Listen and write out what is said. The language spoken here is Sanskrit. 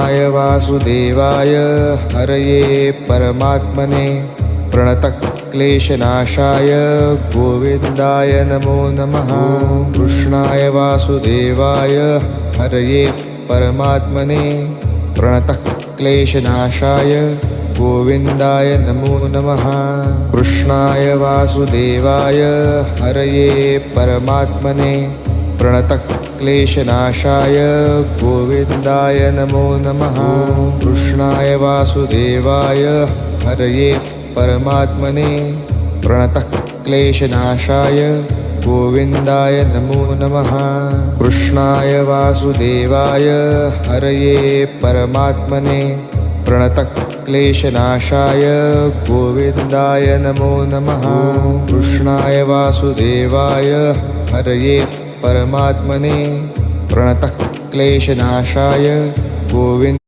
वासुदेवाय हरये परमात्मने प्रणतक्लेशनाशाय गोविन्दाय नमो नमः। कृष्णाय वासुदेवाय हरये परमात्मने प्रणतक्लेशनाशाय गोविन्दाय नमो नमः। कृष्णाय वासुदेवाय हरये परमात्मने प्रणतक्लेशनाशाय गोविन्दाय नमो नमः। कृष्णाय वासुदेवाय हरये परमात्मने प्रणतक्लेशनाशाय गोविन्दाय नमो नमः। कृष्णाय वासुदेवाय हरये परमात्मने प्रणतक्लेशनाशाय गोविन्दाय नमो नमः। कृष्णाय वासुदेवाय हरये परमात्मने प्रणतक्लेशनाशाय गोविन्द